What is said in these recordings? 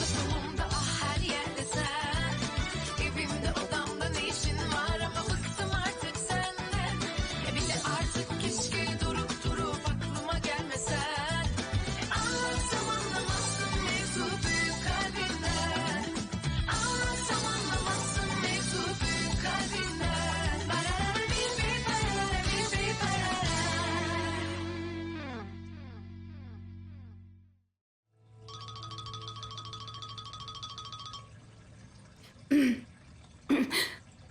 Toplumumda ah her yerde sen. Evimde odamda ne işin var ama bıktım artık senden. Bile artık keşke durup durup aklıma gelmesen. Anlatsam anlamazsın mevzu büyük kalbinden. Anlatsam anlamazsın mevzu büyük kalbinden. Barara bir barara bir barara.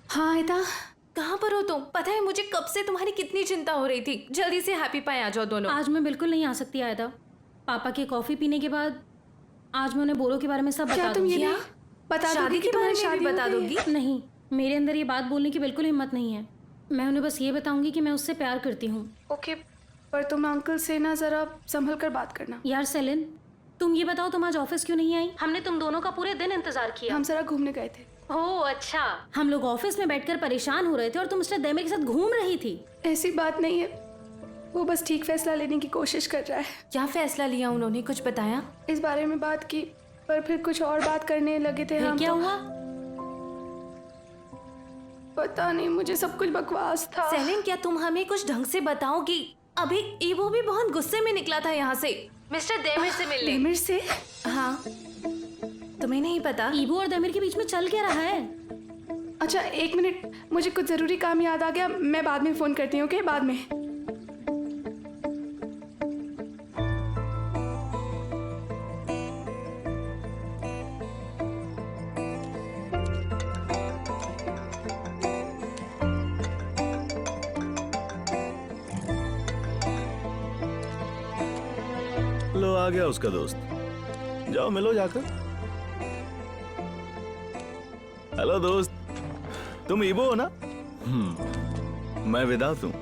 हाँ आयता, कहाँ पर हो तुम? पता है मुझे कब से तुम्हारी कितनी चिंता हो रही थी। जल्दी से हैप्पी पाए आ जाओ दोनों। आज मैं बिल्कुल नहीं आ सकती आयदा। पापा की कॉफी पीने के बाद आज मैं उन्हें बोलो के बारे में सब बता दूंगी। क्या? बता शादी के बारे में भी बता दोगी? नहीं, मेरे अंदर ये बात बोलने की बिल्कुल हिम्मत नहीं है। मैं उन्हें बस ये बताऊंगी कि मैं उससे प्यार करती हूँ। ओके, पर तुम अंकल से ना जरा संभल कर बात करना। यार सेलिन, तुम ये बताओ तुम आज ऑफिस क्यों नहीं आई? हमने तुम दोनों का पूरे दिन इंतजार किया। हम जरा घूमने गए थे। ओह अच्छा, हम लोग ऑफिस में बैठकर परेशान हो रहे थे और तुम मिस्टर देमे के साथ घूम रही थी। ऐसी बात नहीं है, वो बस ठीक फैसला लेने की कोशिश कर रहा है। क्या फैसला लिया उन्होंने, कुछ बताया? इस बारे में बात की, पर फिर कुछ और बात करने लगे थे हम। क्या तो हुआ? पता नहीं, मुझे सब कुछ बकवास था। सेलिन, क्या तुम हमें कुछ ढंग से बताओगी? अभी ईवो भी बहुत गुस्से में निकला था यहाँ से मिस्टर देमिर से मिलने। देमिर से? हाँ, तुम्हें नहीं पता? ईवो और देमिर के बीच में चल क्या रहा है? अच्छा एक मिनट, मुझे कुछ जरूरी काम याद आ गया, मैं बाद में फोन करती हूँ। ओके, बाद में। लो आ गया उसका दोस्त, जाओ मिलो जाकर। हेलो दोस्त, तुम ईबो हो ना? मैं वेदांत हूँ।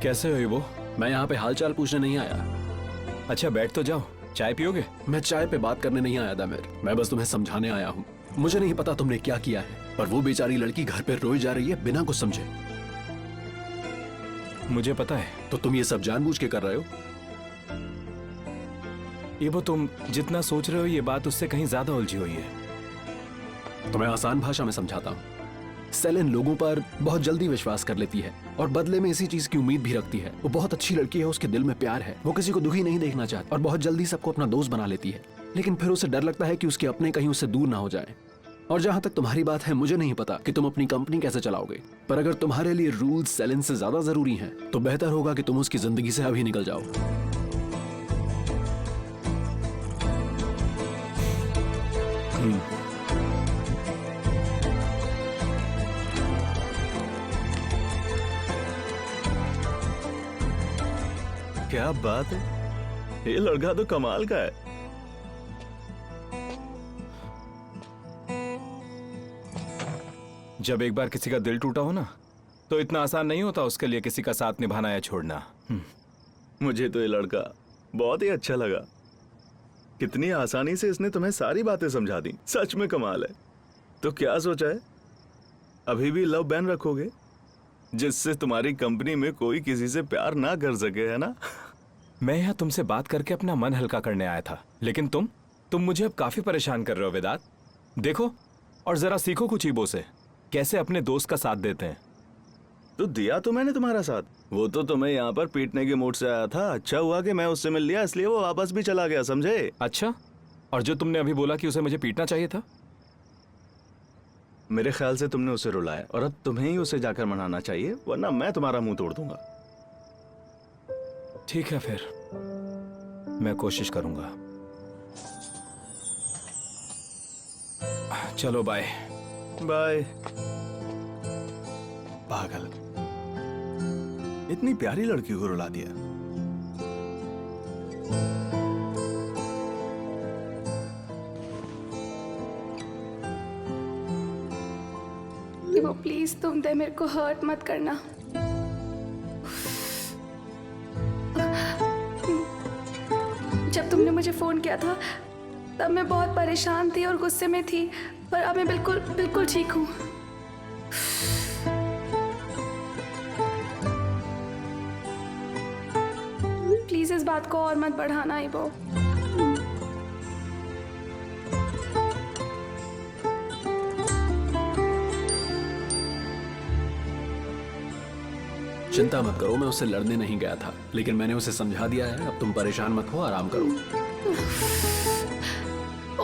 कैसे हो ईबो? मैं यहाँ पे हालचाल पूछने नहीं आया। अच्छा बैठ तो जाओ, चाय पियोगे? मैं चाय पे बात करने नहीं आया दामिर, मैं बस तुम्हें समझाने आया हूँ। मुझे नहीं पता तुमने क्या किया है, पर वो बेचारी लड़की घर पे रोई जा रही है बिना कुछ समझे। मुझे पता है। तो तुम ये सब जानबूझ के कर रहे हो? ईबो, तुम जितना सोच रहे हो ये बात उससे कहीं ज्यादा उलझी हुई है। तो मैं आसान भाषा में समझाता हूँ। सेलिन लोगों पर बहुत जल्दी विश्वास कर लेती है और बदले में इसी चीज की उम्मीद भी रखती है। वो बहुत अच्छी लड़की है, उसके दिल में प्यार है, वो किसी को दुखी नहीं देखना चाहती और बहुत जल्दी सबको अपना दोस्त बना लेती है। लेकिन फिर उसे डर लगता है कि उसके अपने कहीं उससे दूर ना हो जाए। और जहां तक तुम्हारी बात है, मुझे नहीं पता कि तुम अपनी कंपनी कैसे चलाओगे, पर अगर तुम्हारे लिए रूल्स सेलिन से ज्यादा जरूरी हैं, तो बेहतर होगा कि तुम उसकी जिंदगी से अभी निकल जाओ। क्या बात है, ये लड़का तो कमाल का है। जब एक बार किसी का दिल टूटा हो ना, तो इतना आसान नहीं होता उसके लिए किसी का साथ निभाना या छोड़ना। मुझे तो ये लड़का बहुत ही अच्छा लगा। कितनी आसानी से इसने तुम्हें सारी बातें समझा दी, सच में कमाल है। तो क्या सोचा है, अभी भी लव बैन रखोगे जिससे तुम्हारी कंपनी में कोई किसी से प्यार ना कर सके, है ना? मैं यहाँ तुमसे बात करके अपना मन हल्का करने आया था, लेकिन तुम मुझे अब काफी परेशान कर रहे हो वेदांत। देखो और जरा सीखो कुछ ईबो से, कैसे अपने दोस्त का साथ देते हैं। तो दिया तो मैंने तुम्हारा साथ, वो तो तुम्हें यहाँ पर पीटने के मूड से आया था। अच्छा हुआ कि मैं उससे मिल लिया, इसलिए वो वापस भी चला गया, समझे? अच्छा, और जो तुमने अभी बोला कि उसे मुझे पीटना चाहिए था? मेरे ख्याल से तुमने उसे रुलाया और अब तुम्हें ही उसे जाकर मनाना चाहिए, वरना मैं तुम्हारा मुंह तोड़ दूंगा। ठीक है, फिर मैं कोशिश करूंगा। चलो बाय। बाय। पागल, इतनी प्यारी लड़की को रुला दिया। वो प्लीज तुम दे, मेरे को हर्ट मत करना। जब तुमने मुझे फोन किया था तब मैं बहुत परेशान थी और गुस्से में थी, पर अब मैं बिल्कुल ठीक हूँ। प्लीज इस बात को और मत बढ़ाना ईबो। चिंता मत करो, मैं उससे लड़ने नहीं गया था, लेकिन मैंने उसे समझा दिया है। अब तुम परेशान मत हो, आराम करो।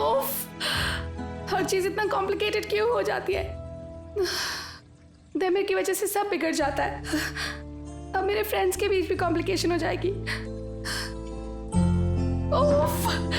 ओफ, हर चीज इतना कॉम्प्लिकेटेड क्यों हो जाती है? देमिर की वजह से सब बिगड़ जाता है। अब मेरे फ्रेंड्स के बीच भी कॉम्प्लिकेशन हो जाएगी। ओफ।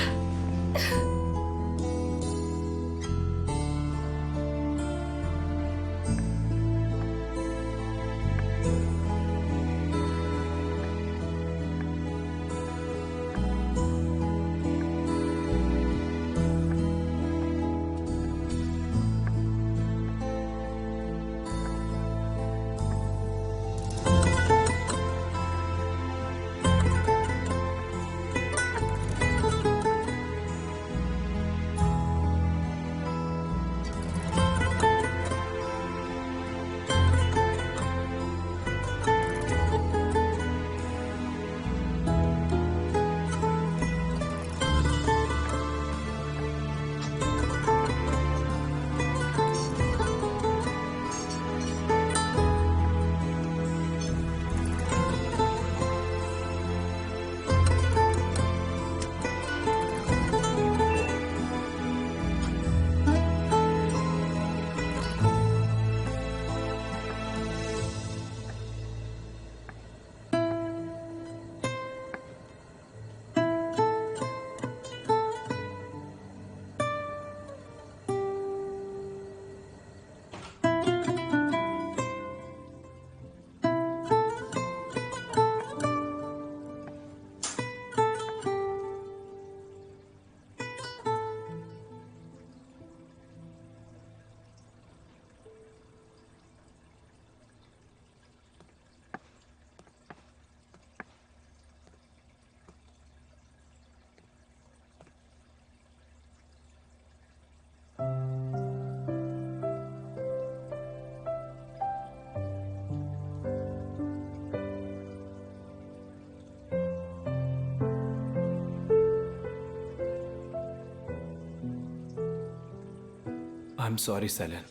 I am sorry Selen.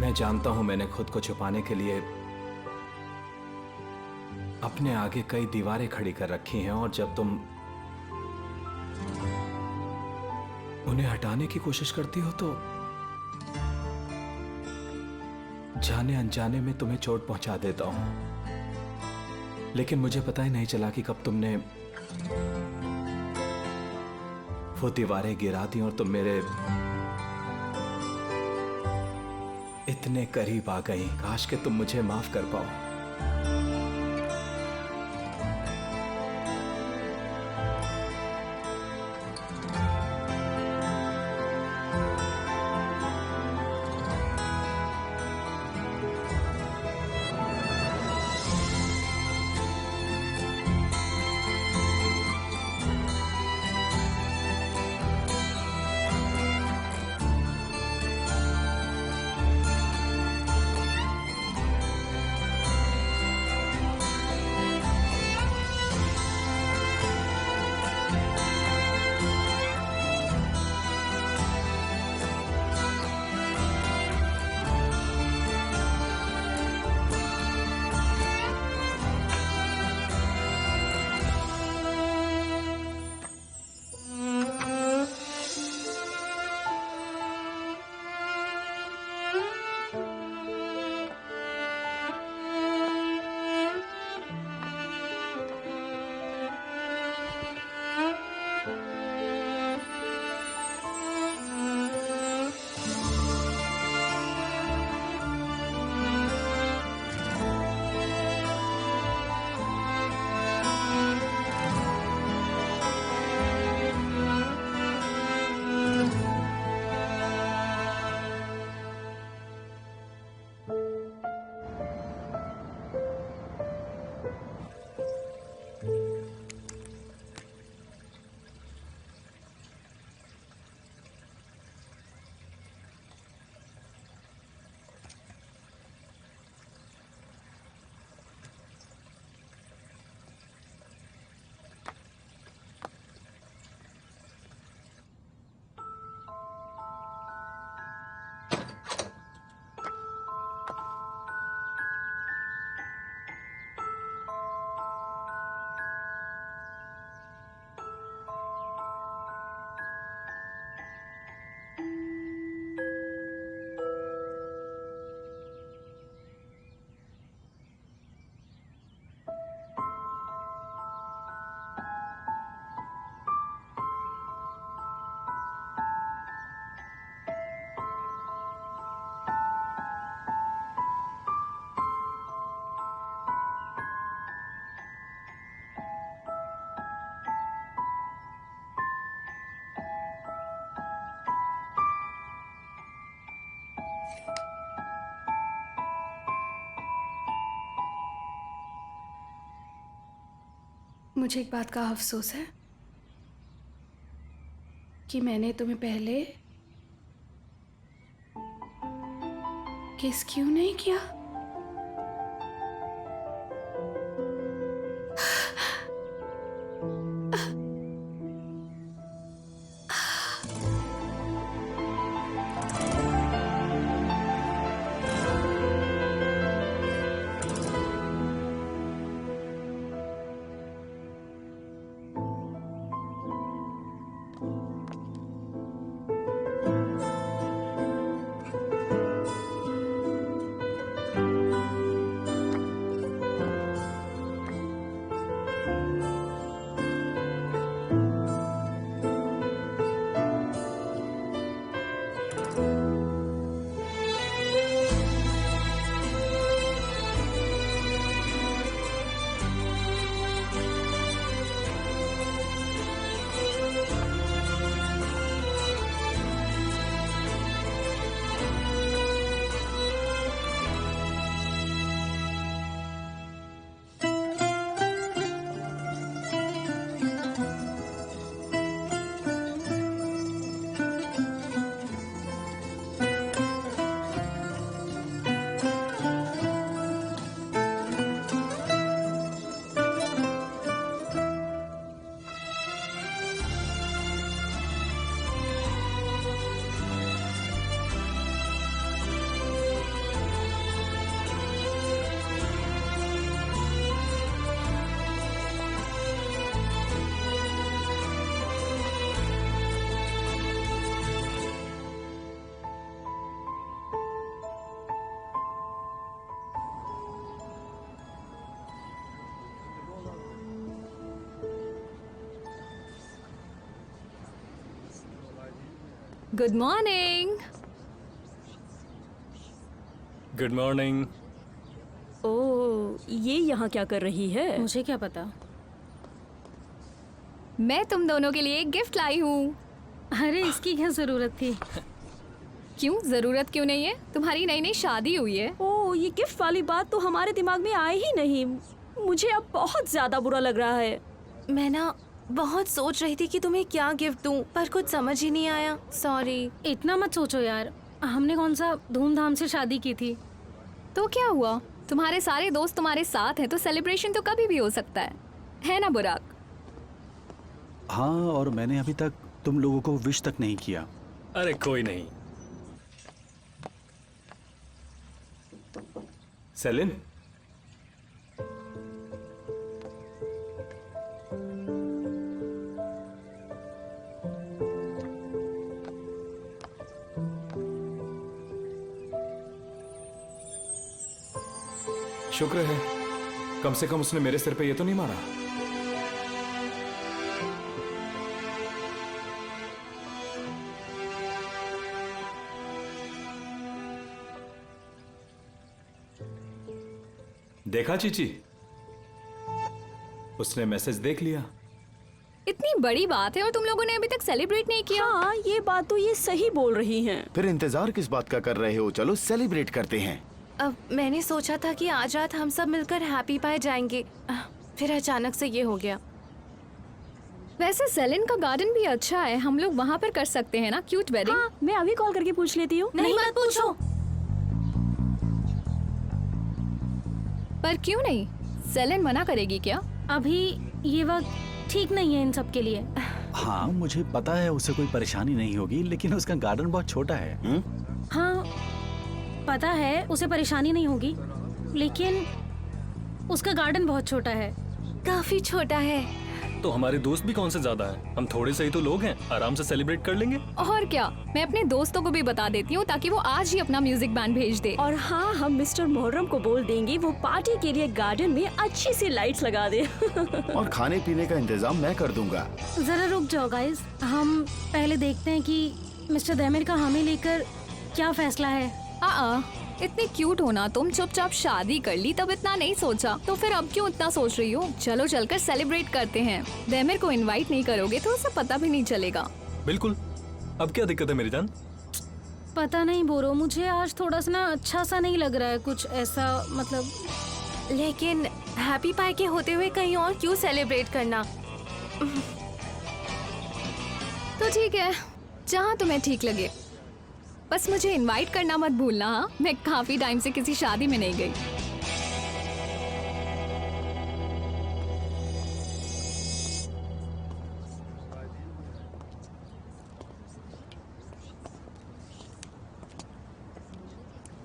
मैं जानता हूं मैंने खुद को छुपाने के लिए अपने आगे कई दीवारें खड़ी कर रखी हैं, और जब तुम उन्हें हटाने की कोशिश करती हो तो जाने अनजाने में तुम्हें चोट पहुंचा देता हूं। लेकिन मुझे पता ही नहीं चला कि कब तुमने वो दीवारें गिरा दी और तुम मेरे इतने करीब आ गई। काश कि तुम मुझे माफ कर पाओ। मुझे एक बात का अफसोस है कि मैंने तुम्हें पहले किस क्यों नहीं किया। Good morning. Good morning. Oh, ये यहाँ क्या कर रही है? मुझे क्या पता। मैं तुम दोनों के लिए एक गिफ्ट लाई हूँ। अरे इसकी क्या जरूरत थी? क्यों जरूरत क्यों नहीं है? तुम्हारी नई नई शादी हुई है। ओह, ये गिफ्ट वाली बात तो हमारे दिमाग में आई ही नहीं। मुझे अब बहुत ज्यादा बुरा लग रहा है। मैं ना बहुत सोच रही थी कि तुम्हें क्या गिफ्ट दूं, पर कुछ समझ ही नहीं आया। सॉरी। इतना मत सोचो यार, हमने कौन सा धूमधाम से शादी की थी। तो क्या हुआ? तुम्हारे सारे दोस्त तुम्हारे साथ हैं तो सेलिब्रेशन तो कभी भी हो सकता है ना बुराक? हाँ, और मैंने अभी तक तुम लोगों को विश तक नहीं किया। अरे कोई नहीं। सेलिन, शुक्र है कम से कम उसने मेरे सिर पे ये तो नहीं मारा। देखा चीची, उसने मैसेज देख लिया। इतनी बड़ी बात है और तुम लोगों ने अभी तक सेलिब्रेट नहीं किया। हाँ, ये बात तो ये सही बोल रही हैं। फिर इंतजार किस बात का कर रहे हो? चलो सेलिब्रेट करते हैं। अब मैंने सोचा था कि आज रात हम सब मिलकर हैप्पी पाए जाएंगे, फिर अचानक से ये हो गया। वैसे सेलिन का गार्डन भी अच्छा है, हम लोग वहाँ पर कर सकते हैं ना क्यूट वेडिंग। हाँ, मैं अभी कॉल करके पूछ लेती हूँ। नहीं मत पूछो। पर क्यों नहीं? सेलिन मना करेगी क्या? अभी ये वक्त ठीक नहीं है इन सब के लिए। हाँ, मुझे पता है उसे कोई परेशानी नहीं होगी, लेकिन उसका गार्डन बहुत छोटा है। हाँ पता है उसे परेशानी नहीं होगी, लेकिन उसका गार्डन बहुत छोटा है। काफी छोटा है। तो हमारे दोस्त भी कौन से ज्यादा हैं? हम थोड़े से ही तो लोग हैं, आराम से सेलिब्रेट कर लेंगे। और क्या, मैं अपने दोस्तों को भी बता देती हूँ ताकि वो आज ही अपना म्यूजिक बैंड भेज दे। और हाँ, हम मिस्टर मोहर्रम को बोल देंगे वो पार्टी के लिए गार्डन में अच्छी सी लाइट्स लगा दे। और खाने पीने का इंतजाम मैं कर दूंगा। जरा रुक जाओ गाइस, हम पहले देखते हैं कि मिस्टर दैमिर का हमें लेकर क्या फैसला है। इतनी क्यूट होना तुम, चुपचाप शादी कर ली तब इतना नहीं सोचा, तो फिर अब क्यों इतना सोच रही हो? चलो चलकर सेलिब्रेट करते हैं। दैमिर को इनवाइट नहीं करोगे तो उसे पता भी नहीं चलेगा। बिल्कुल। अब क्या दिक्कत है मेरी जान? पता नहीं बोरो, मुझे आज थोड़ा सा ना अच्छा सा नहीं लग रहा है, कुछ ऐसा मतलब। लेकिन हैप्पी पाई के होते हुए कहीं और क्यों सेलिब्रेट करना? तो ठीक है, जहाँ तुम्हें ठीक लगे। बस मुझे इनवाइट करना मत भूलना। हाँ, मैं काफी टाइम से किसी शादी में नहीं गई।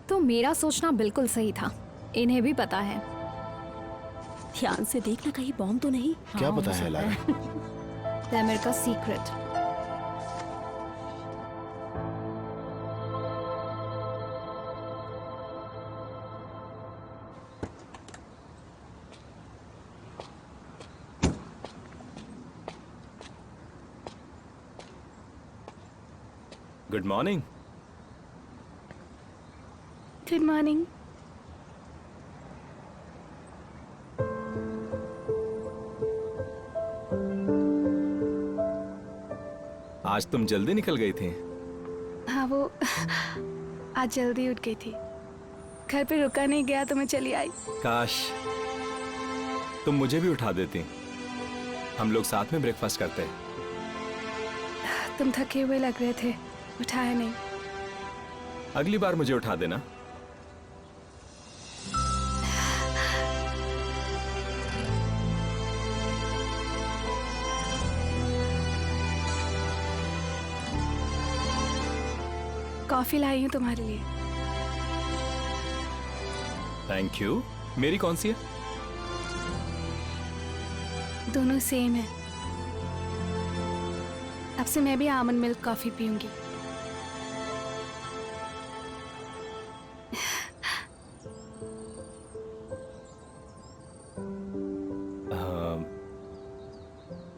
तो मेरा सोचना बिल्कुल सही था, इन्हें भी पता है। ध्यान से देखना कहीं बॉम्ब तो नहीं। क्या पता है लारा? तैमिर का secret. Good morning. Good morning. आज तुम जल्दी निकल गई थी। हाँ वो आज जल्दी उठ गई थी, घर पे रुका नहीं गया तो मैं चली आई। काश तुम मुझे भी उठा देती, हम लोग साथ में ब्रेकफास्ट करते। तुम थके हुए लग रहे थे, उठाया नहीं। अगली बार मुझे उठा देना। कॉफी लाई हूँ तुम्हारे लिए। Thank you. मेरी कौन सी है? दोनों सेम है। अब से मैं भी आमंड मिल्क कॉफी पीऊंगी।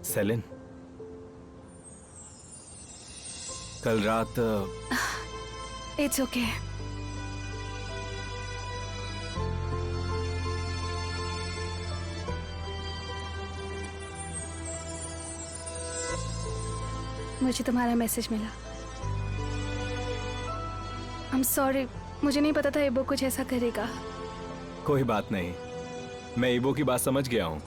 सेलिन, कल रात इट्स ओके। मुझे तुम्हारा मैसेज मिला। आई एम सॉरी, मुझे नहीं पता था इबो कुछ ऐसा करेगा। कोई बात नहीं, मैं इबो की बात समझ गया हूं।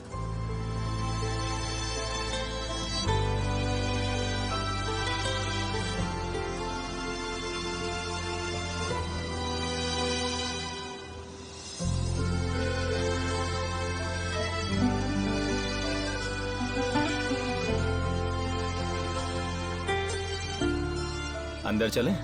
अंदर चलें?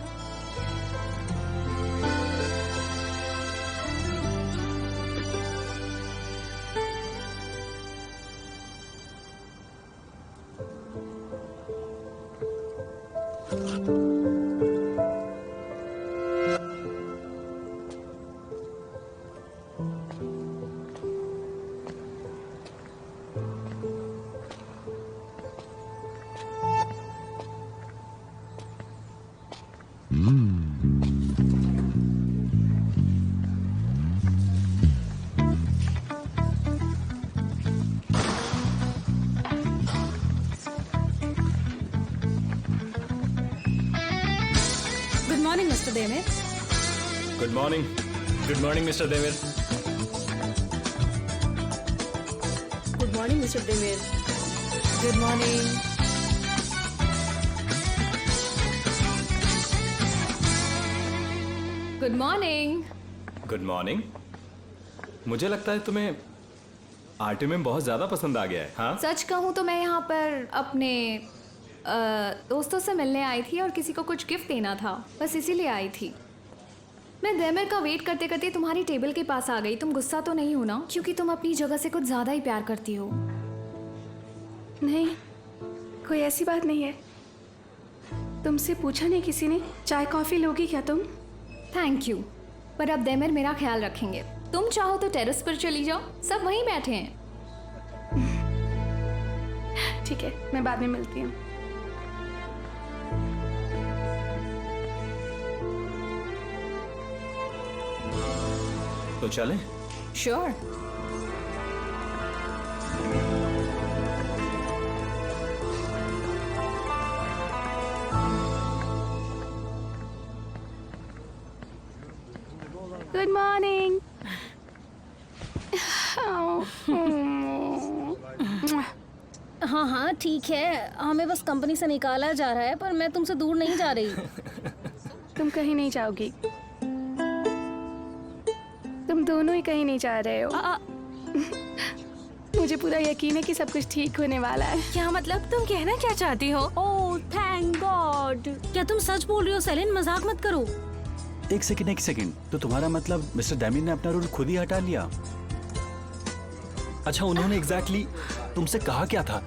Good morning mister Demir. Good morning. Good morning mister Demir. Good morning mister Demir. Good morning. Good morning. Good morning. मुझे लगता है तुम्हें आर्टिमियम बहुत ज्यादा पसंद आ गया है। हाँ, सच कहूँ तो मैं यहाँ पर अपने दोस्तों से मिलने आई थी और किसी को कुछ गिफ्ट देना था, बस इसीलिए आई थी। मैं देमिर का वेट करते करते तुम्हारी टेबल के पास आ गई। तुम गुस्सा तो नहीं हो ना, क्योंकि तुम अपनी जगह से कुछ ज़्यादा ही प्यार करती हो। नहीं, कोई ऐसी बात नहीं है। तुमसे पूछा नहीं किसी ने, चाय कॉफी लोगी क्या तुम? थैंक यू, पर अब देमिर मेरा ख्याल रखेंगे। तुम चाहो तो टेरेस पर चली जाओ, सब वहीं बैठे हैं। ठीक है, मैं बाद में मिलती हूँ। तो चलें? श्योर। Good morning. हाँ हाँ ठीक है, हमें बस कंपनी से निकाला जा रहा है, पर मैं तुमसे दूर नहीं जा रही। तुम कहीं नहीं जाओगी, तुम दोनों ही कहीं नहीं जा रहे हो। मुझे पूरा यकीन है कि सब कुछ ठीक होने वाला है। क्या मतलब, तुम कहना क्या चाहती हो? Oh thank God. क्या तुम सच बोल रही हो सेलिन? मजाक मत करो। एक सेकंड, तो तुम्हारा मतलब मिस्टर डैमिन ने अपना रूल खुद ही हटा लिया? अच्छा, उन्होंने एग्जैक्टली तुमसे कहा क्या था?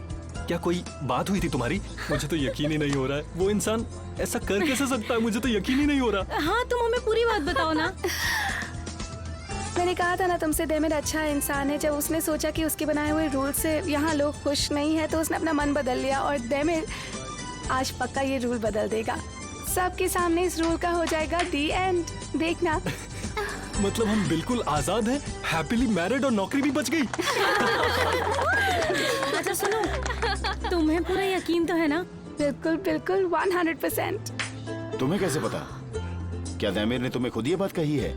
क्या कोई बात हुई थी तुम्हारी? मुझे तो यकीन ही नहीं हो रहा है, वो इंसान ऐसा कर कैसे सकता है? मुझे तो यकीन ही नहीं हो रहा। हाँ तुम हमें पूरी बात बताओ ना। मैंने कहा था ना तुमसे, डेमिन अच्छा इंसान है। जब उसने सोचा कि उसके बनाए हुए रूल से यहाँ लोग खुश नहीं है तो उसने अपना मन बदल लिया, और डेमिन आज पक्का ये रूल बदल देगा। सबके सामने इस रूल का हो जाएगा दी एंड, देखना। मतलब हम बिल्कुल आजाद हैं, हैप्पीली मैरिड और नौकरी भी बच गई। अच्छा सुनो, तुम्हें पूरा यकीन तो है ना? बिल्कुल बिल्कुल 100%। तुम्हें कैसे पता? क्या दैमिर ने तुम्हें खुद ये बात कही है?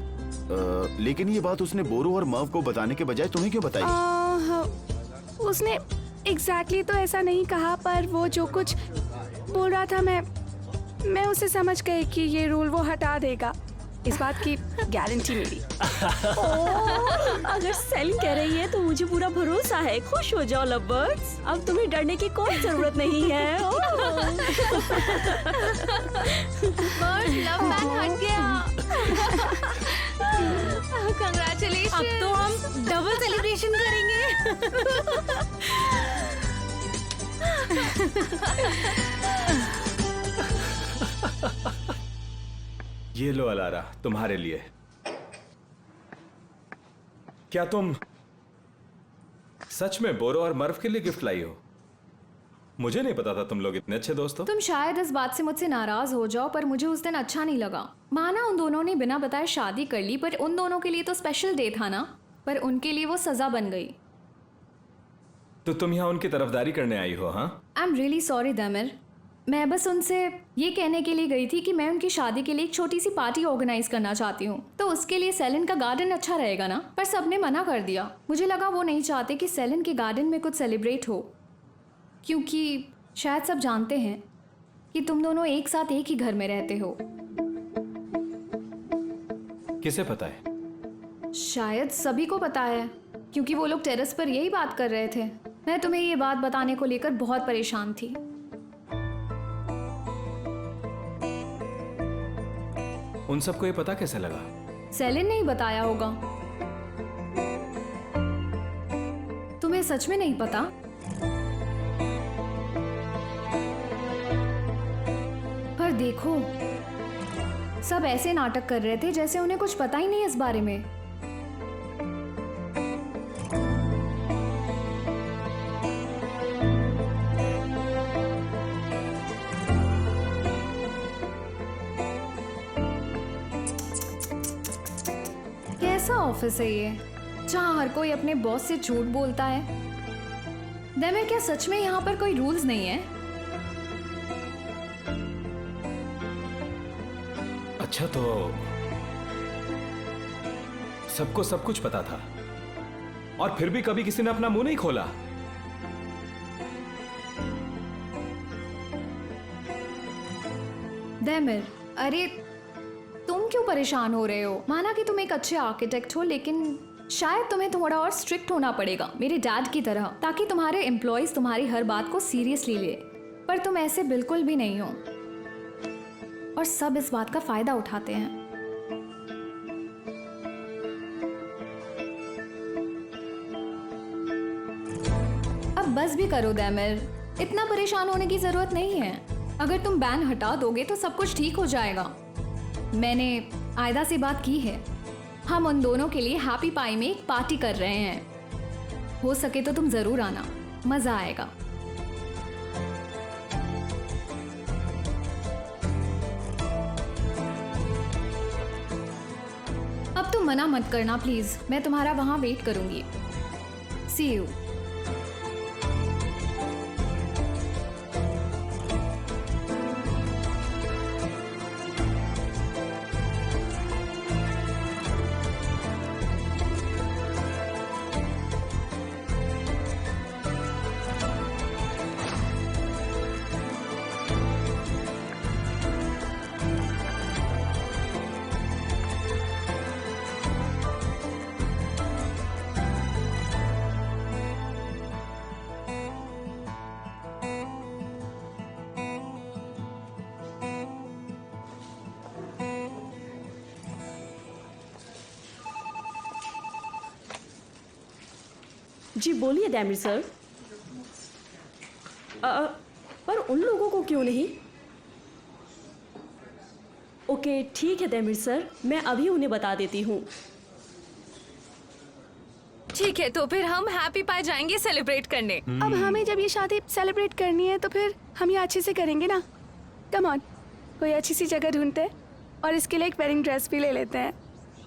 लेकिन ये बात उसने बोरो और मर्व को बताने के बजाय तुम्हें क्यों बताई? उसने एग्जैक्टली तो ऐसा नहीं कहा, पर वो जो कुछ बोल रहा था मैं उसे समझ गई कि ये रूल वो हटा देगा। इस बात की गारंटी मेरी। अगर सेलिन कह रही है तो मुझे पूरा भरोसा है। खुश हो जाओ लवर्स, अब तुम्हें डरने की कोई जरूरत नहीं है। बर्ड, लव बैन हट गया। Congratulations! अब तो हम डबल सेलिब्रेशन करेंगे। ये लो अलारा, तुम्हारे लिए। क्या तुम सच में बोरो और मर्व के लिए गिफ्ट लाई हो? मुझे नहीं पता था तुम लोग इतने अच्छे दोस्त हो। तुम शायद इस बात से मुझसे नाराज हो जाओ, पर मुझे उस दिन अच्छा नहीं लगा। माना उन दोनों ने बिना बताए शादी कर ली, पर उन दोनों के लिए तो स्पेशल डे था ना, पर उनके लिए वो सजा बन गई। तो तुम यहाँ उनकी तरफदारी करने आई हो? हाँ, आई एम रियली सॉरी दैमिर। मैं बस उनसे ये कहने के लिए गई थी कि मैं उनकी शादी के लिए एक छोटी सी पार्टी ऑर्गेनाइज करना चाहती हूँ, तो उसके लिए सेलिन का गार्डन अच्छा रहेगा ना। पर सबने मना कर दिया। मुझे लगा वो नहीं चाहते कि सेलिन के गार्डन में कुछ सेलिब्रेट हो, क्योंकि शायद सब जानते हैं कि तुम दोनों एक साथ एक ही घर में रहते हो। किसे पता है? शायद सभी को पता है, क्योंकि वो लोग टेरेस पर यही बात कर रहे थे। मैं तुम्हें ये बात बताने को लेकर बहुत परेशान थी। उन सबको ये पता कैसे लगा? सेलिन ने ही बताया होगा। तुम्हें सच में नहीं पता? पर देखो, सब ऐसे नाटक कर रहे थे जैसे उन्हें कुछ पता ही नहीं इस बारे में। कैसा ऑफिस है ये, जहां हर कोई अपने बॉस से झूठ बोलता है? दैमिर, क्या सच में यहाँ पर कोई रूल्स नहीं है? अच्छा, तो सबको सब कुछ पता था और फिर भी कभी किसी ने अपना मुंह नहीं खोला। दैमिर, अरे तुम क्यों परेशान हो रहे हो? माना कि तुम एक अच्छे आर्किटेक्ट हो, लेकिन शायद तुम्हें थोड़ा और स्ट्रिक्ट होना पड़ेगा, मेरे डैड की तरह, ताकि तुम्हारे एम्प्लॉयज तुम्हारी हर बात को सीरियसली ले। पर तुम ऐसे बिल्कुल भी नहीं हो, और सब इस बात का फायदा उठाते हैं। अब बस भी करो दैमिर, इतना परेशान होने की जरूरत नहीं है। अगर तुम बैन हटा दोगे तो सब कुछ ठीक हो जाएगा। मैंने आयदा से बात की है, हम उन दोनों के लिए हैप्पी पाई में एक पार्टी कर रहे हैं। हो सके तो तुम जरूर आना, मजा आएगा। अब तुम मना मत करना प्लीज, मैं तुम्हारा वहां वेट करूंगी। सी यू। जी बोलिए डैमिर सर। पर उन लोगों को क्यों नहीं? ओके ठीक है डैमिर सर, मैं अभी उन्हें बता देती हूँ। ठीक है, तो फिर हम हैप्पी पाई जाएंगे सेलिब्रेट करने। अब हमें जब ये शादी सेलिब्रेट करनी है तो फिर हम ये अच्छे से करेंगे ना। कम ऑन, कोई अच्छी सी जगह ढूंढते हैं और इसके लिए एक वेडिंग ड्रेस भी ले लेते हैं।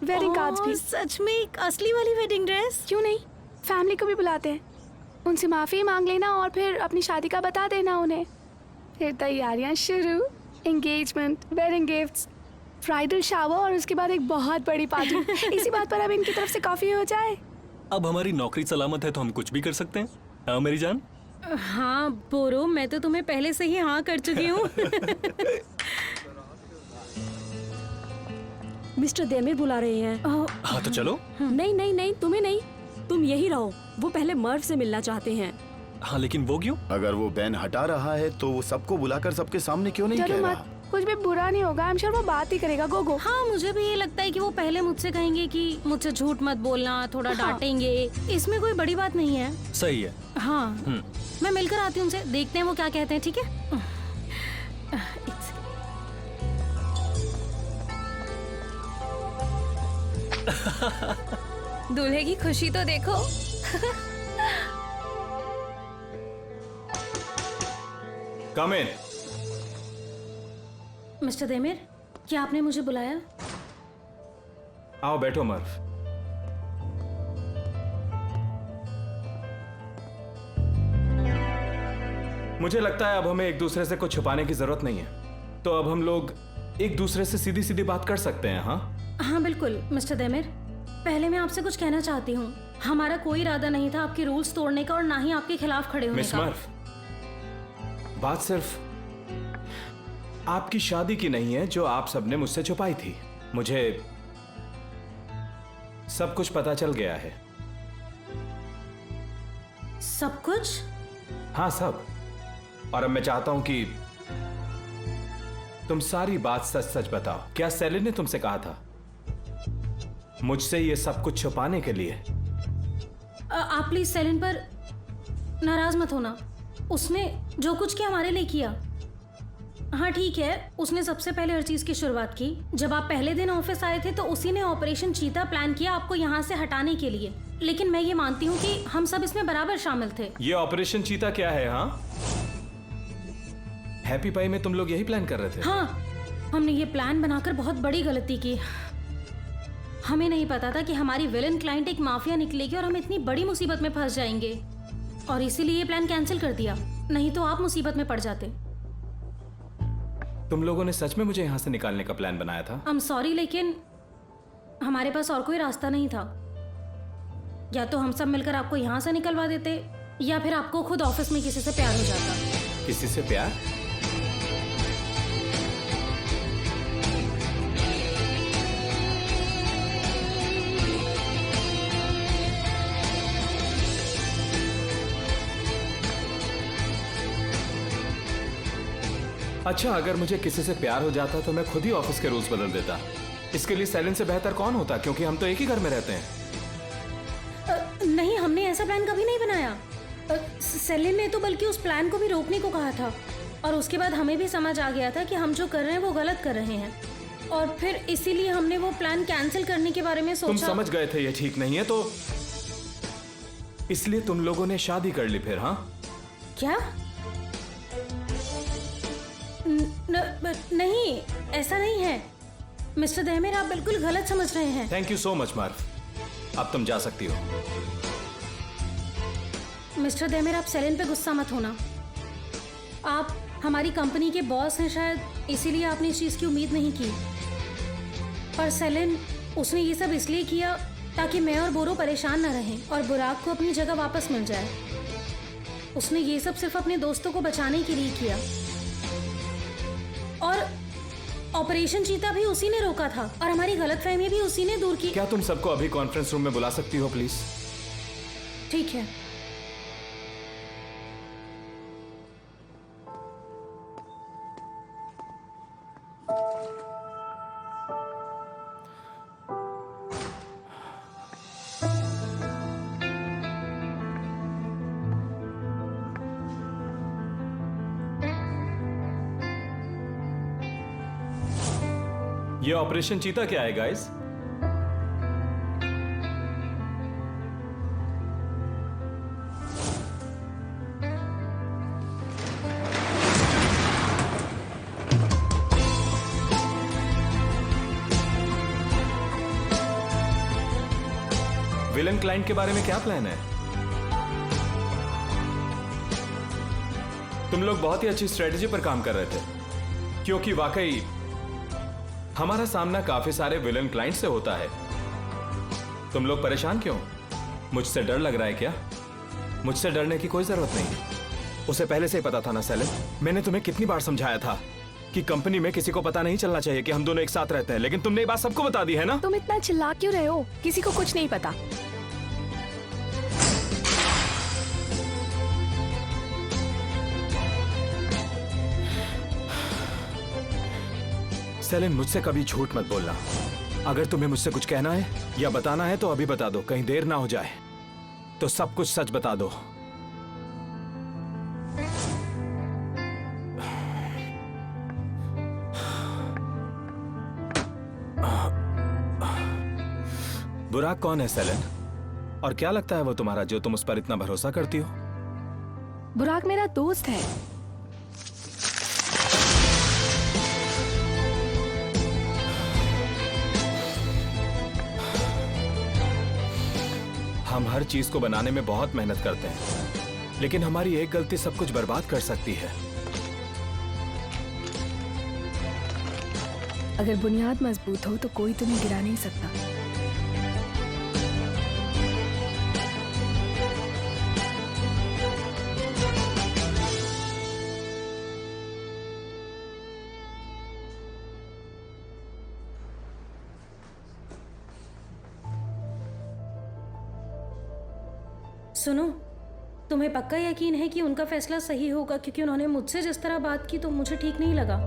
वेडिंग कार्ड्स भी। सच में एक असली वाली वेडिंग ड्रेस? क्यों नहीं, फैमिली को भी बुलाते हैं, उनसे माफ़ी मांग लेना और फिर अपनी शादी का बता देना उन्हें। फिर तैयारियां शुरू, engagement, wedding gifts, bridal shower और उसके बाद एक बहुत बड़ी पार्टी। इसी बात पर अब इनकी तरफ से कॉफी हो जाए। अब हमारी नौकरी सलामत है तो हम कुछ भी कर सकते हैं। हाँ मेरी जान। हाँ बोरो, मैं तो तुम्हें पहले से ही हाँ कर चुकी हूँ। मिस्टर देमिर बुला रहे हैं। हाँ तो चलो। नहीं नहीं नहीं, तुम्हें नहीं, तुम यही रहो। वो पहले मर्व से मिलना चाहते हैं। हाँ लेकिन वो क्यों? अगर वो बैन हटा रहा है तो वो सबको बुलाकर सबके सामने क्यों नहीं डरो कह मत, रहा? कुछ भी बुरा नहीं होगा। आई एम श्योर वो बात ही करेगा। गो गो। हाँ मुझे भी ये लगता है कि वो पहले मुझसे कहेंगे कि मुझसे झूठ मत बोलना, थोड़ा डांटेंगे। इसमें कोई बड़ी बात नहीं है। सही है। हाँ मैं मिलकर आती हूँ उनसे, देखते हैं वो क्या कहते हैं। ठीक है। दूल्हे की खुशी तो देखो। कम इन। मिस्टर देमिर, क्या आपने मुझे बुलाया? आओ बैठो मर्व। मुझे लगता है अब हमें एक दूसरे से कुछ छुपाने की जरूरत नहीं है, तो अब हम लोग एक दूसरे से सीधी सीधी बात कर सकते हैं। हाँ बिल्कुल मिस्टर देमिर, पहले मैं आपसे कुछ कहना चाहती हूँ। हमारा कोई इरादा नहीं था आपके रूल्स तोड़ने का और ना ही आपके खिलाफ खड़े होने मिस का। मर्व, बात सिर्फ आपकी शादी की नहीं है जो आप सबने मुझसे छुपाई थी। मुझे सब कुछ पता चल गया है। सब कुछ? हाँ सब। और अब मैं चाहता हूं कि तुम सारी बात सच सच बताओ। क्या सेलिन ने तुमसे कहा था मुझसे ये सब कुछ छुपाने के लिए? आप प्लीज सेलिन पर नाराज मत होना। उसने जो कुछ किया हमारे लिए किया। हाँ ठीक है, उसने सबसे पहले हर चीज की शुरुआत की। जब आप पहले दिन ऑफिस आए थे तो उसी ने ऑपरेशन चीता प्लान किया आपको यहाँ से हटाने के लिए। लेकिन मैं ये मानती हूँ कि हम सब इसमें बराबर शामिल थे। ये ऑपरेशन चीता क्या है? हाँ, हैप्पी पाई में तुम लोग यही प्लान कर रहे थे? हाँ, हमने ये प्लान बनाकर बहुत बड़ी गलती की। हमें नहीं पता था कि हमारी विलन क्लाइंट एक माफिया निकलेगी और हम इतनी बड़ी मुसीबत में फंस जाएंगे, और इसीलिए ये प्लान कैंसिल कर दिया। नहीं तो आप मुसीबत में पड़ जाते। तुम लोगों ने सच में मुझे यहाँ से निकालने का प्लान बनाया था? I'm sorry, लेकिन हमारे पास और कोई रास्ता नहीं था। या तो हम सब मिलकर आपको यहाँ से निकलवा देते, या फिर आपको खुद ऑफिस में किसी से प्यार हो जाता। किसी से प्यार? अच्छा, अगर मुझे किसी से प्यार हो जाता तो मैं खुद ही ऑफिस के रूल्स बदल देता। इसके लिए सेलिन से बेहतर कौन होता, क्योंकि हम तो एक ही घर में रहते हैं। नहीं, हमने ऐसा प्लान कभी नहीं बनाया। सेलिन ने तो बल्कि उस प्लान को भी रोकने को कहा था, और उसके बाद हमें भी समझ आ गया था कि हम जो कर रहे हैं वो गलत कर रहे हैं, और फिर इसीलिए हमने वो प्लान कैंसिल करने के बारे में सोचा। तुम समझ गए थे ये ठीक नहीं है, तो इसलिए तुम लोगों ने शादी कर ली फिर? हाँ, क्या? नहीं, ऐसा नहीं है मिस्टर देमिर, आप बिल्कुल गलत समझ रहे हैं। थैंक यू सो मच मार्व, अब तुम जा सकती हो। मिस्टर देमिर, आप सेलिन पे गुस्सा मत होना। आप हमारी कंपनी के बॉस हैं, शायद इसीलिए आपने इस चीज़ की उम्मीद नहीं की। पर सेलिन, उसने ये सब इसलिए किया ताकि मैं और बोरो परेशान न रहें और बुराक को अपनी जगह वापस मिल जाए। उसने ये सब सिर्फ अपने दोस्तों को बचाने के लिए किया, और ऑपरेशन चीता भी उसी ने रोका था, और हमारी गलतफहमी भी उसी ने दूर की। क्या तुम सबको अभी कॉन्फ्रेंस रूम में बुला सकती हो प्लीज? ठीक है। ये ऑपरेशन चीता क्या है गाइस? विलन क्लाइंट के बारे में क्या प्लान है? तुम लोग बहुत ही अच्छी स्ट्रेटेजी पर काम कर रहे थे, क्योंकि वाकई हमारा सामना काफी सारे विलन क्लाइंट से होता है। तुम लोग परेशान क्यों? मुझसे डर लग रहा है क्या? मुझसे डरने की कोई जरूरत नहीं। उसे पहले से ही पता था ना सेलिन। मैंने तुम्हें कितनी बार समझाया था कि कंपनी में किसी को पता नहीं चलना चाहिए कि हम दोनों एक साथ रहते हैं, लेकिन तुमने ये बात सबको बता दी है ना? तुम इतना चिल्ला क्यों रहे हो? किसी को कुछ नहीं पता। सेलिन, मुझसे कभी झूठ मत बोलना। अगर तुम्हें मुझसे कुछ कहना है या बताना है तो अभी बता दो, कहीं देर ना हो जाए। तो सब कुछ सच बता दो। बुराक कौन है सेलिन? और क्या लगता है वो तुम्हारा, जो तुम उस पर इतना भरोसा करती हो? बुराक मेरा दोस्त है। हम हर चीज को बनाने में बहुत मेहनत करते हैं, लेकिन हमारी एक गलती सब कुछ बर्बाद कर सकती है। अगर बुनियाद मजबूत हो तो कोई तुम्हें गिरा नहीं सकता। सुनो, तुम्हें पक्का यकीन है कि उनका फैसला सही होगा? क्योंकि उन्होंने मुझसे जिस तरह बात की तो मुझे ठीक नहीं लगा।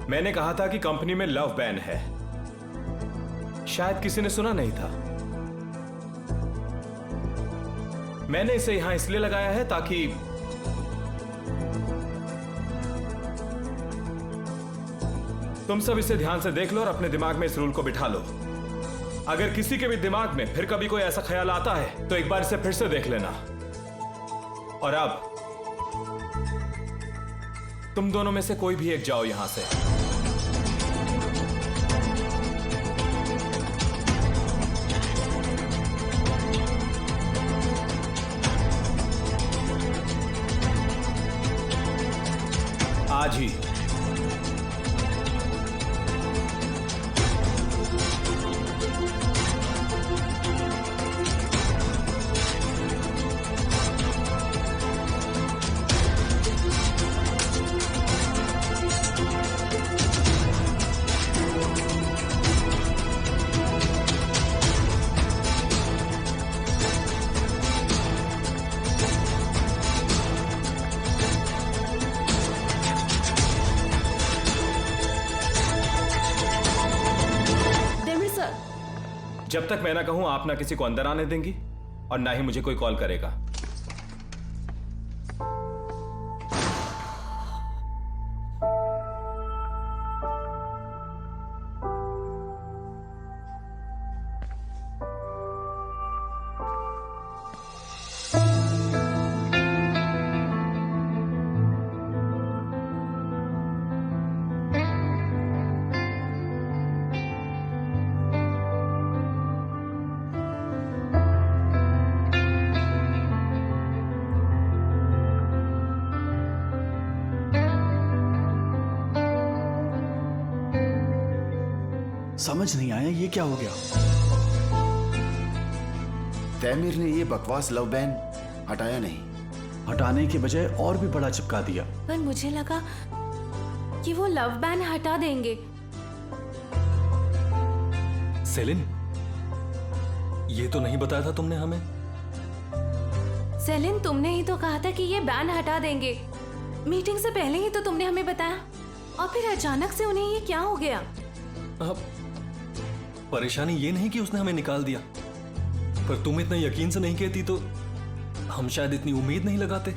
मैंने कहा था कि कंपनी में लव बैन है। शायद किसी ने सुना नहीं था। मैंने इसे यहां इसलिए लगाया है ताकि तुम सब इसे ध्यान से देख लो और अपने दिमाग में इस रूल को बिठा लो। अगर किसी के भी दिमाग में फिर कभी कोई ऐसा ख्याल आता है तो एक बार इसे फिर से देख लेना। और अब तुम दोनों में से कोई भी एक जाओ यहां से। आज ही। जब तक मैं ना कहूं आप ना किसी को अंदर आने देंगी और ना ही मुझे कोई कॉल करेगा। समझ नहीं आया ये क्या हो गया। तैमिर ने ये बकवास लव बैन हटाया नहीं, हटाने के बजाय और भी बड़ा चिपका दिया। पर मुझे लगा कि वो लव बैन हटा देंगे। सेलिन, ये तो नहीं बताया था तुमने हमें। सेलिन, तुमने ही तो कहा था कि ये बैन हटा देंगे। मीटिंग से पहले ही तो तुमने हमें बताया, और फिर अचानक से उन्हें ये क्या हो गया? अब परेशानी ये नहीं कि उसने हमें निकाल दिया, पर तुम इतना यकीन से नहीं कहती तो हम शायद इतनी उम्मीद नहीं लगाते।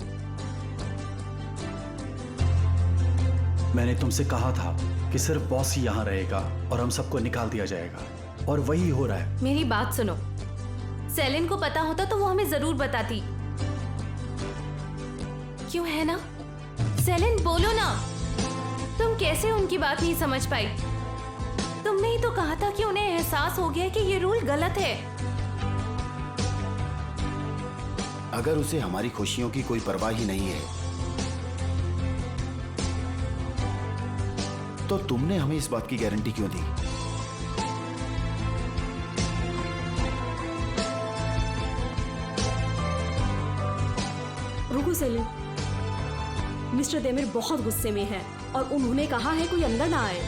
मैंने तुमसे कहा था कि सिर्फ बॉस ही यहाँ रहेगा और हम सबको निकाल दिया जाएगा, और वही हो रहा है। मेरी बात सुनो, सेलिन को पता होता तो वो हमें जरूर बताती। क्यों है ना? सेलिन, बोलो ना, तुम कैसे उनकी बात नहीं समझ पाई? तुमने ही तो कहा था कि उन्हें एहसास हो गया कि ये रूल गलत है। अगर उसे हमारी खुशियों की कोई परवाह ही नहीं है, तो तुमने हमें इस बात की गारंटी क्यों दी? रुको सेलिन, मिस्टर देमिर बहुत गुस्से में है और उन्होंने कहा है कोई अंदर ना आए।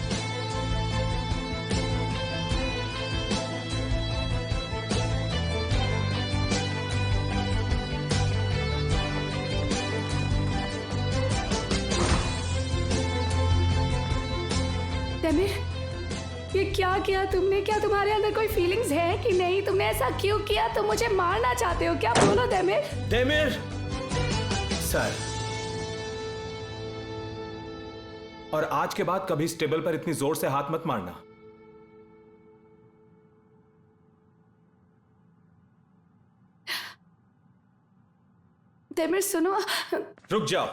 तैमिर, ये क्या किया तुमने? क्या तुम्हारे अंदर कोई फीलिंग्स है कि नहीं? तुमने ऐसा क्यों किया? तुम मुझे मारना चाहते हो क्या? बोलो तैमिर। तैमिर सर, और आज के बाद कभी इस टेबल पर इतनी जोर से हाथ मत मारना। तैमिर सुनो। रुक जाओ,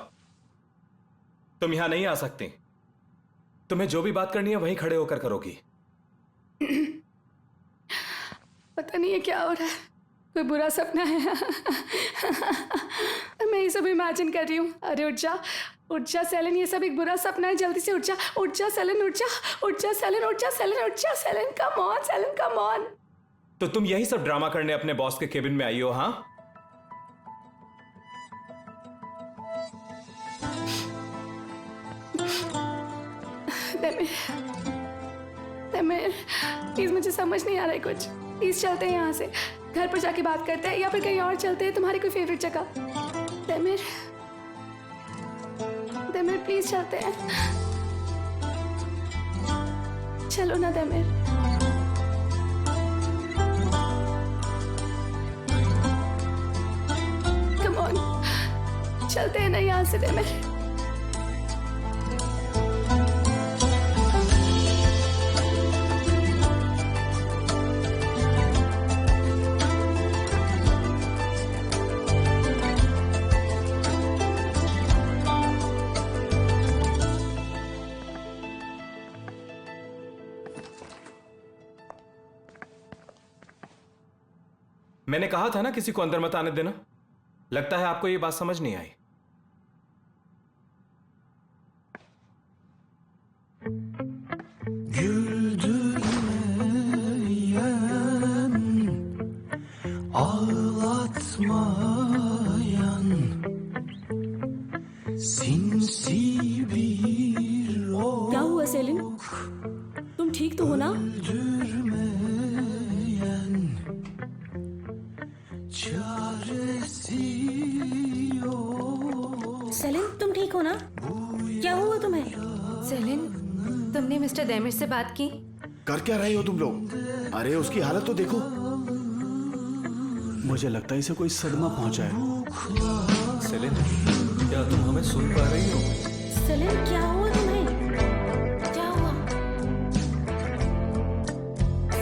तुम यहां नहीं आ सकती। तुम्हें जो भी बात करनी है वहीं खड़े होकर करोगी। पता नहीं है क्या हो रहा है, कोई बुरा सपना है। मैं ये सब इमेजिन कर रही हूँ। अरे उठ जा, उठ जा सेलिन, ये सब एक बुरा सपना है। जल्दी से उठ जा, उठ जा सेलिन, उठ जा, उठ जा सेलिन, उठ जा सेलिन, उठ जा Celine, come on Celine, come on. तो तुम यही सब ड्रामा करने अपने बॉस के केबिन में आई हो? हाँ, तैमिर, प्लीज मुझे समझ नहीं आ रहा है कुछ। प्लीज चलते हैं यहाँ से, घर पर जाके बात करते हैं, या फिर कहीं और चलते हैं, तुम्हारी कोई फेवरेट जगह। तैमिर, तैमिर प्लीज चलते हैं। चलो ना तैमिर। कम ऑन, चलते हैं ना यहाँ से तैमिर। मैंने कहा था ना किसी को अंदर मत आने देना। लगता है आपको ये बात समझ नहीं आई। क्या हुआ सेलिन, तुम ठीक तो हो ना? सेलिन, तुम ठीक हो ना? क्या हुआ तुम्हें? सेलिन, तुमने मिस्टर देमिर से बात की? कर क्या रहे हो तुम लोग? अरे उसकी हालत तो देखो। मुझे लगता है इसे कोई सदमा पहुंचा है। सेलिन, क्या तुम हमें सुन पा रही हो? सेलिन, क्या हुआ तुम्हें? क्या हुआ?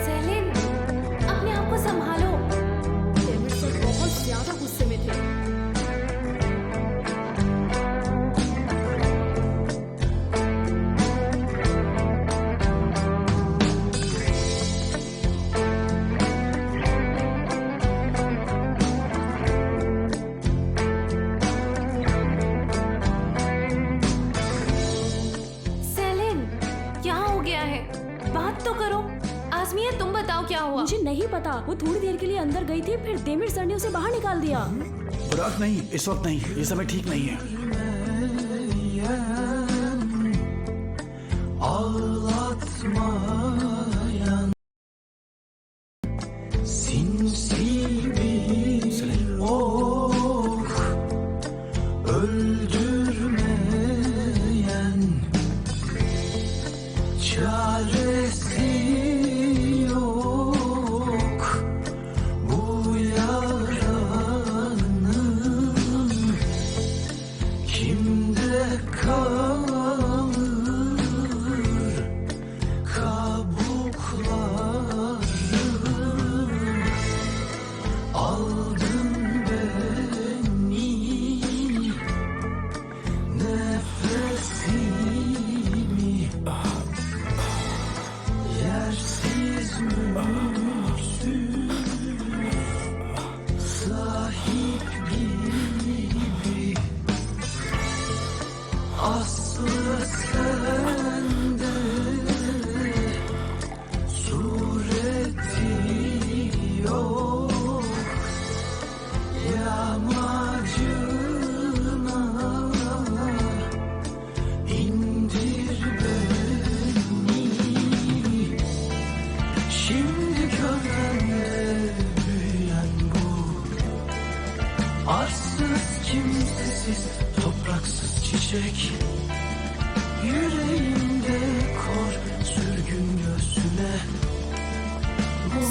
सेलिन, अपने आप को संभालो। देमिर सर बहुत ज्यादा गुस्से में थे। बात तो करो। आजमिया तुम बताओ क्या हुआ? मुझे नहीं पता, वो थोड़ी देर के लिए अंदर गई थी, फिर देमिर सर ने उसे बाहर निकाल दिया। बुराक नहीं, इस वक्त नहीं, ये समय ठीक नहीं है।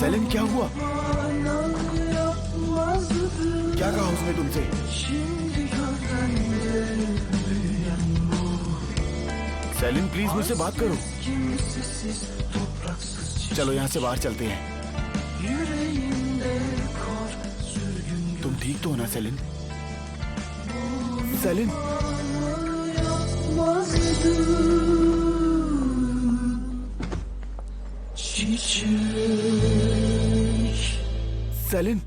सेलिन, क्या हुआ? क्या कहा उसने तुमसे? सेलिन, प्लीज मुझसे बात करो। चलो यहाँ से बाहर चलते हैं। तुम ठीक तो हो ना सेलिन? Salient, salient.